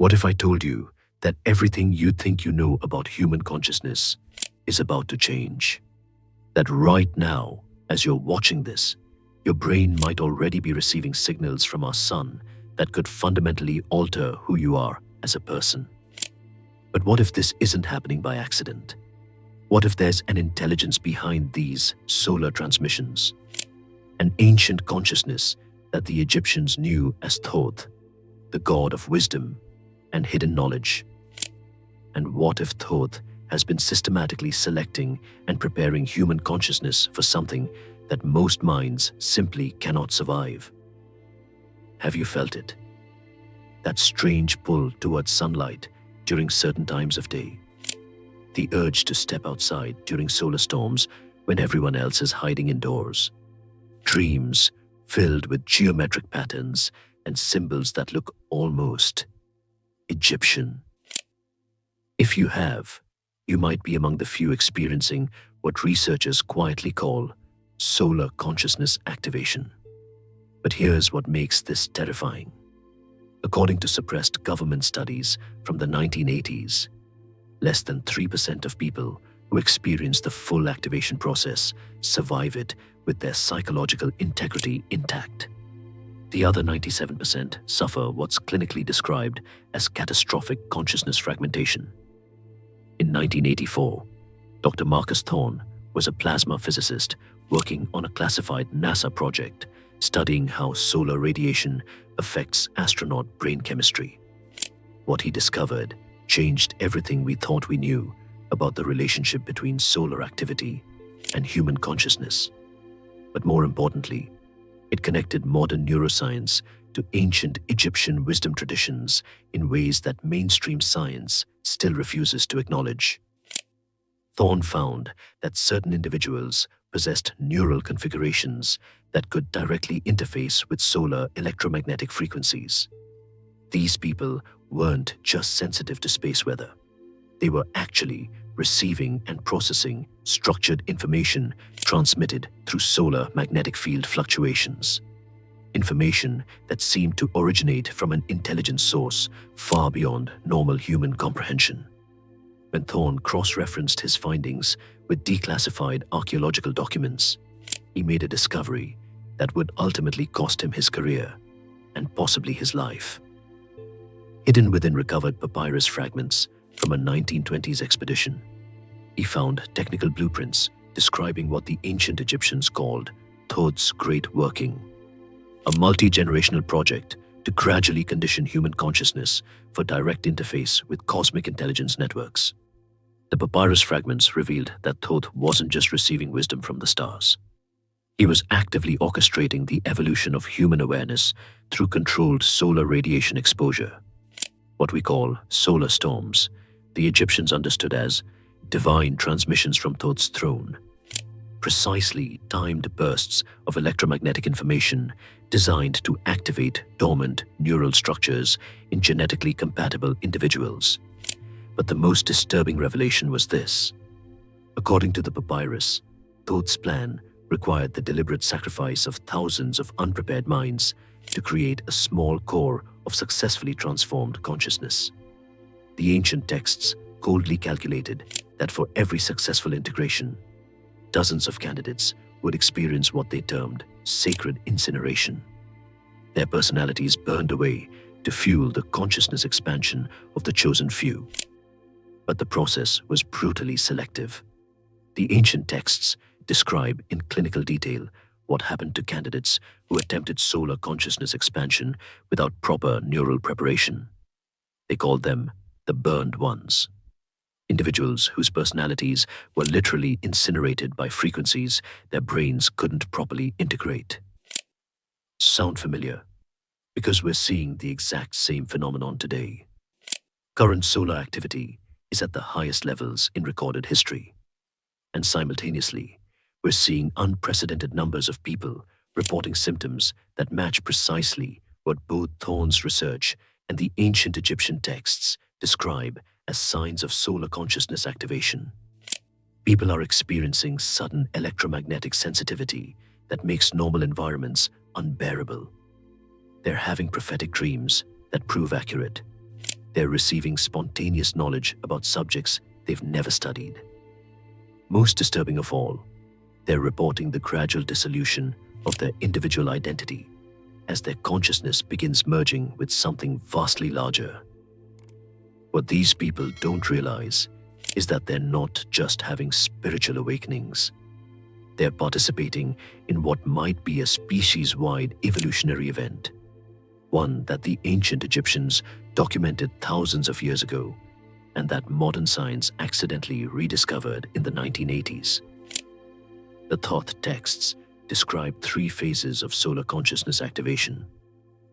What if I told you that everything you think you know about human consciousness is about to change? That right now, as you're watching this, your brain might already be receiving signals from our sun that could fundamentally alter who you are as a person. But what if this isn't happening by accident? What if there's an intelligence behind these solar transmissions? An ancient consciousness that the Egyptians knew as Thoth, the god of wisdom and hidden knowledge. And what if Thoth has been systematically selecting and preparing human consciousness for something that most minds simply cannot survive? Have you felt it? That strange pull towards sunlight during certain times of day. The urge to step outside during solar storms when everyone else is hiding indoors. Dreams filled with geometric patterns and symbols that look almost Egyptian. If you have, you might be among the few experiencing what researchers quietly call solar consciousness activation. But here's what makes this terrifying. According to suppressed government studies from the 1980s, less than 3% of people who experience the full activation process survive it with their psychological integrity intact. The other 97% suffer what's clinically described as catastrophic consciousness fragmentation. In 1984, Dr. Marcus Thorne was a plasma physicist working on a classified NASA project studying how solar radiation affects astronaut brain chemistry. What he discovered changed everything we thought we knew about the relationship between solar activity and human consciousness. But more importantly, it connected modern neuroscience to ancient Egyptian wisdom traditions in ways that mainstream science still refuses to acknowledge. Thorne found that certain individuals possessed neural configurations that could directly interface with solar electromagnetic frequencies. These people weren't just sensitive to space weather. They were actually receiving and processing structured information transmitted through solar magnetic field fluctuations. Information that seemed to originate from an intelligent source far beyond normal human comprehension. When Thorne cross-referenced his findings with declassified archaeological documents, he made a discovery that would ultimately cost him his career and possibly his life. Hidden within recovered papyrus fragments from a 1920s expedition, he found technical blueprints describing what the ancient Egyptians called Thoth's Great Working, a multi-generational project to gradually condition human consciousness for direct interface with cosmic intelligence networks. The papyrus fragments revealed that Thoth wasn't just receiving wisdom from the stars. He was actively orchestrating the evolution of human awareness through controlled solar radiation exposure. What we call solar storms, the Egyptians understood as divine transmissions from Thoth's throne. Precisely timed bursts of electromagnetic information designed to activate dormant neural structures in genetically compatible individuals. But the most disturbing revelation was this. According to the papyrus, Thoth's plan required the deliberate sacrifice of thousands of unprepared minds to create a small core of successfully transformed consciousness. The ancient texts coldly calculated that for every successful integration, dozens of candidates would experience what they termed sacred incineration. Their personalities burned away to fuel the consciousness expansion of the chosen few. But the process was brutally selective. The ancient texts describe in clinical detail what happened to candidates who attempted solar consciousness expansion without proper neural preparation. They called them the burned ones. Individuals whose personalities were literally incinerated by frequencies their brains couldn't properly integrate. Sound familiar? Because we're seeing the exact same phenomenon today. Current solar activity is at the highest levels in recorded history. And simultaneously, we're seeing unprecedented numbers of people reporting symptoms that match precisely what both Thorne's research and the ancient Egyptian texts describe as signs of solar consciousness activation. People are experiencing sudden electromagnetic sensitivity that makes normal environments unbearable. They're having prophetic dreams that prove accurate. They're receiving spontaneous knowledge about subjects they've never studied. Most disturbing of all, they're reporting the gradual dissolution of their individual identity as their consciousness begins merging with something vastly larger. What these people don't realize is that they're not just having spiritual awakenings. They're participating in what might be a species-wide evolutionary event, one that the ancient Egyptians documented thousands of years ago and that modern science accidentally rediscovered in the 1980s. The Thoth texts describe 3 phases of solar consciousness activation.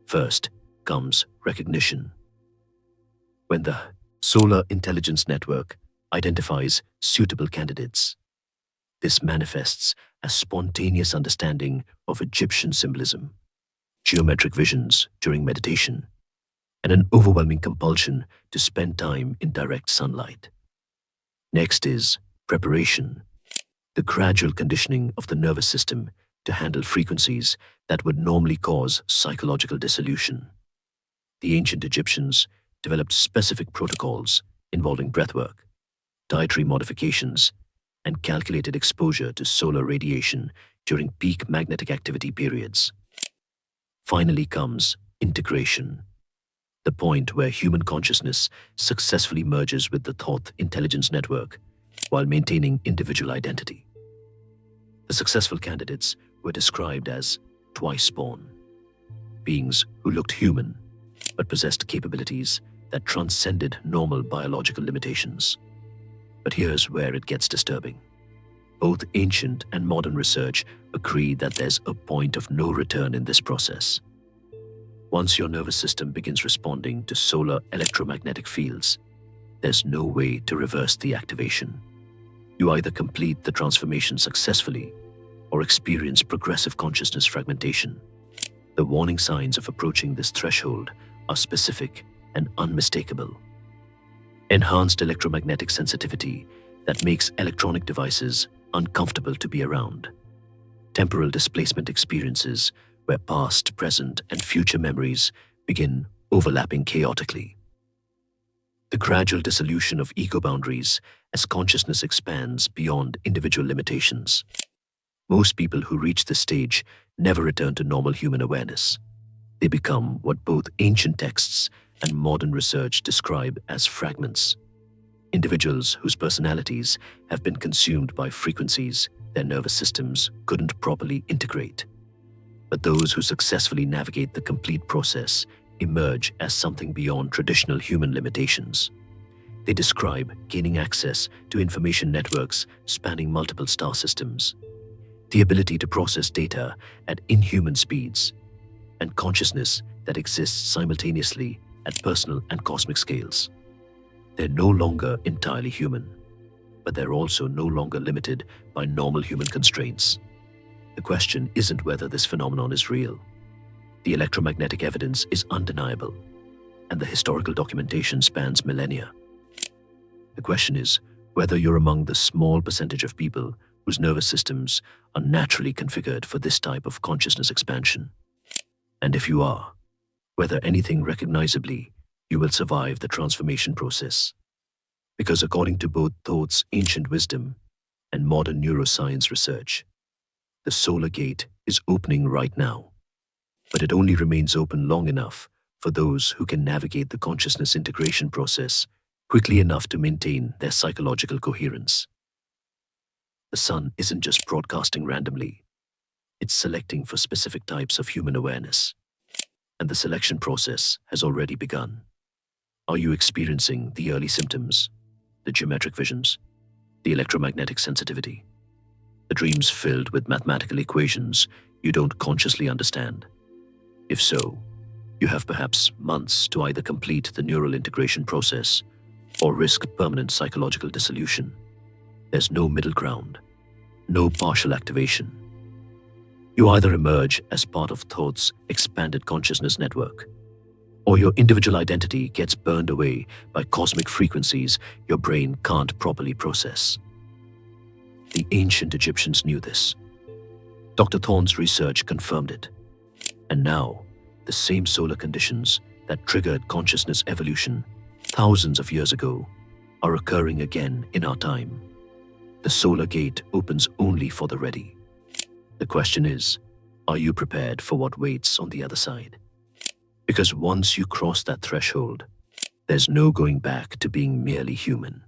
First comes recognition. When the Solar Intelligence Network identifies suitable candidates, this manifests as spontaneous understanding of Egyptian symbolism, geometric visions during meditation, and an overwhelming compulsion to spend time in direct sunlight. Next is preparation, the gradual conditioning of the nervous system to handle frequencies that would normally cause psychological dissolution. The ancient Egyptians developed specific protocols involving breathwork, dietary modifications, and calculated exposure to solar radiation during peak magnetic activity periods. Finally comes integration, the point where human consciousness successfully merges with the Thoth intelligence network while maintaining individual identity. The successful candidates were described as twice-born, beings who looked human but possessed capabilities that transcended normal biological limitations. But here's where it gets disturbing. Both ancient and modern research agree that there's a point of no return in this process. Once your nervous system begins responding to solar electromagnetic fields, there's no way to reverse the activation. You either complete the transformation successfully or experience progressive consciousness fragmentation. The warning signs of approaching this threshold are specific and unmistakable. Enhanced electromagnetic sensitivity that makes electronic devices uncomfortable to be around. Temporal displacement experiences where past, present, and future memories begin overlapping chaotically. The gradual dissolution of ego boundaries as consciousness expands beyond individual limitations. Most people who reach this stage never return to normal human awareness. They become what both ancient texts and modern research describe as fragments. Individuals whose personalities have been consumed by frequencies their nervous systems couldn't properly integrate. But those who successfully navigate the complete process emerge as something beyond traditional human limitations. They describe gaining access to information networks spanning multiple star systems, the ability to process data at inhuman speeds, and consciousness that exists simultaneously at personal and cosmic scales. They're no longer entirely human, but they're also no longer limited by normal human constraints. The question isn't whether this phenomenon is real. The electromagnetic evidence is undeniable, and the historical documentation spans millennia. The question is whether you're among the small percentage of people whose nervous systems are naturally configured for this type of consciousness expansion. And if you are, whether anything recognizably, you will survive the transformation process. Because according to both Thoth's ancient wisdom and modern neuroscience research, the solar gate is opening right now, but it only remains open long enough for those who can navigate the consciousness integration process quickly enough to maintain their psychological coherence. The sun isn't just broadcasting randomly, it's selecting for specific types of human awareness, and the selection process has already begun. Are you experiencing the early symptoms, the geometric visions, the electromagnetic sensitivity, the dreams filled with mathematical equations you don't consciously understand? If so, you have perhaps months to either complete the neural integration process or risk permanent psychological dissolution. There's no middle ground, no partial activation. You either emerge as part of Thoth's expanded consciousness network, or your individual identity gets burned away by cosmic frequencies your brain can't properly process. The ancient Egyptians knew this. Dr. Thorne's research confirmed it. And now, the same solar conditions that triggered consciousness evolution thousands of years ago are occurring again in our time. The solar gate opens only for the ready. The question is, are you prepared for what waits on the other side? Because once you cross that threshold, there's no going back to being merely human.